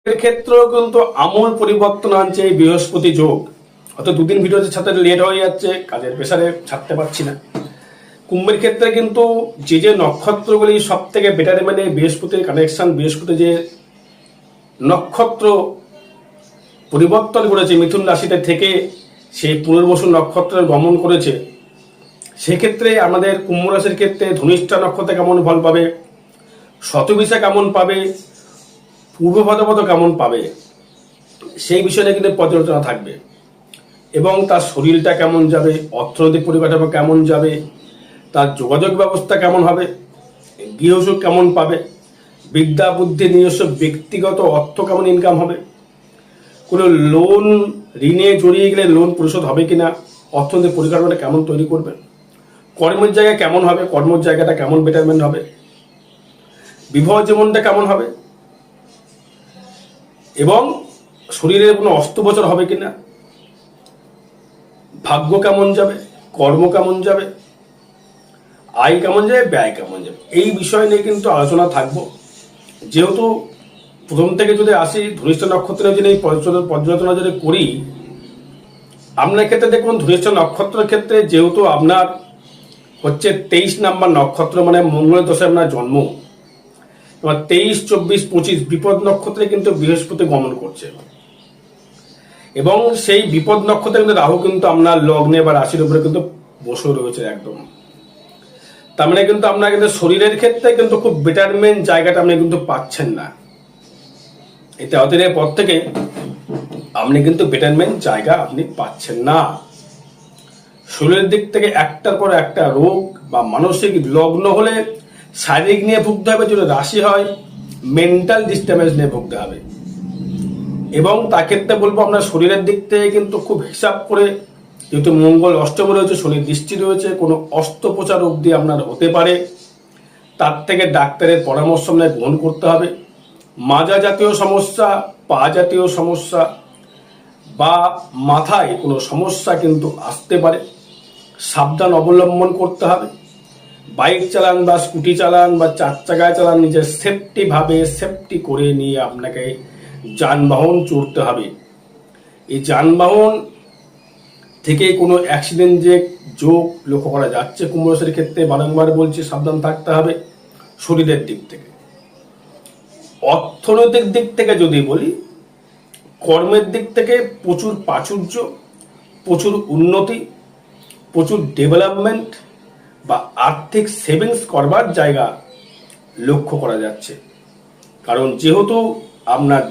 এর ক্ষেত্রেও কিন্তু আমূল পরিবর্তন আনছে এই বৃহস্পতি যোগ। অত দুদিন ভিডিওতে ছাড়তে লেট হয়ে যাচ্ছে, কাজের প্রেসারে ছাড়তে পারছি না। কুম্ভের ক্ষেত্রে কিন্তু যে নক্ষত্রগুলি সব থেকে বেটার, মানে বৃহস্পতির কানেকশন, বৃহস্পতি যে নক্ষত্র পরিবর্তন করেছে মিথুন রাশিতে থেকে সেই পুনর্বসু নক্ষত্রে গমন করেছে, সেক্ষেত্রে আমাদের কুম্ভ রাশির ক্ষেত্রে ধনিষ্ঠা নক্ষত্রে কেমন ফল পাবে, শতভিষা কেমন পাবে, পূর্ব ভাদ্রপদ কেমন পাবে, সেই বিষয়ে কিন্তু পর্যালোচনা থাকবে। এবং তার শরীরটা কেমন যাবে, অর্থনৈতিক পরিকাঠামো কেমন যাবে, তার যোগাযোগ ব্যবস্থা কেমন হবে, গৃহসুখ কেমন পাবে, বিদ্যা বুদ্ধি নিজস্ব ব্যক্তিগত অর্থ কেমন ইনকাম হবে, কোনো লোন ঋণে জড়িয়ে গেলে লোন পরিশোধ হবে কিনা, অর্থনৈতিক পরিকাঠামোটা কেমন তৈরি করবেন, কর্মের জায়গা কেমন হবে, কর্মের জায়গাটা কেমন বেটারমেন্ট হবে, বিবাহ জীবনটা কেমন হবে, এবং শরীরে কোনো অস্ত্রোপচার হবে কিনা, ভাগ্য কেমন যাবে, কর্ম কেমন যাবে, আয় কেমন যাবে, ব্যয় কেমন যাবে, এই বিষয় নিয়ে কিন্তু আলোচনা থাকবো। যেহেতু প্রথম থেকে যদি আসি, ধনিষ্ঠা নক্ষত্রের যদি এই পর্যালোচনা যদি করি, আপনার ক্ষেত্রে দেখুন ধনিষ্ঠা নক্ষত্রের ক্ষেত্রে যেহেতু আপনার হচ্ছে 23 নাম্বার নক্ষত্র, মানে মঙ্গলের দশায় আপনার জন্ম, এবার 23, 24, 25 বিপদ নক্ষত্রে কিন্তু বৃহস্পতি গমন করছে, এবং সেই বিপদ নক্ষত্রে কিন্তু রাহু কিন্তু আপনার লগ্নে বা রাশির উপরে কিন্তু বসে রয়েছে একদম। তার মানে কিন্তু আপনার কিন্তু শরীরের ক্ষেত্রে কিন্তু খুব বেটারমেন্ট জায়গাটা আপনি কিন্তু পাচ্ছেন না। এতে অতীতের পর থেকে আপনি কিন্তু বেটারমেন্ট জায়গা আপনি পাচ্ছেন না। শরীরের দিক থেকে একটার পর একটা রোগ বা মানসিক লগ্ন হলে শারীরিক নিয়ে ভুগতে হবে, যদি রাশি হয় মেন্টাল ডিস্টার্বেন্স নিয়ে ভুগতে হবে। এবং তার ক্ষেত্রে বলবো আপনার শরীরের দিক থেকে কিন্তু খুব হিসাব করে, যেহেতু মঙ্গল অষ্টমে রয়েছে, শনি দৃষ্টি রয়েছে, কোনো অস্ত্রোপচার অবধি আপনার হতে পারে, তার থেকে ডাক্তারের পরামর্শ আপনাকে গ্রহণ করতে হবে। মাজা জাতীয় সমস্যা, পা জাতীয় সমস্যা বা মাথায় কোনো সমস্যা কিন্তু আসতে পারে, সাবধান অবলম্বন করতে হবে। বাইক চালান বা স্কুটি চালান বা চার চাকায় চালান, নিজের সেফটি করে নিয়ে আপনাকে যানবাহন চড়তে হবে। এই যানবাহন থেকে কোনো অ্যাক্সিডেন্ট যে যোগ লক্ষ্য করা যাচ্ছে কুম্ভ রাশির ক্ষেত্রে, বারংবার বলছি সাবধান থাকতে হবে। শরীরের দিক থেকে, অর্থনৈতিক দিক থেকে যদি বলি, কর্মের দিক থেকে প্রচুর প্রাচুর্য, প্রচুর উন্নতি, প্রচুর ডেভেলপমেন্ট বা আর্থিক সেভিংস করবার জায়গা লক্ষ্য করা যাচ্ছে। কারণ যেহেতু আপনার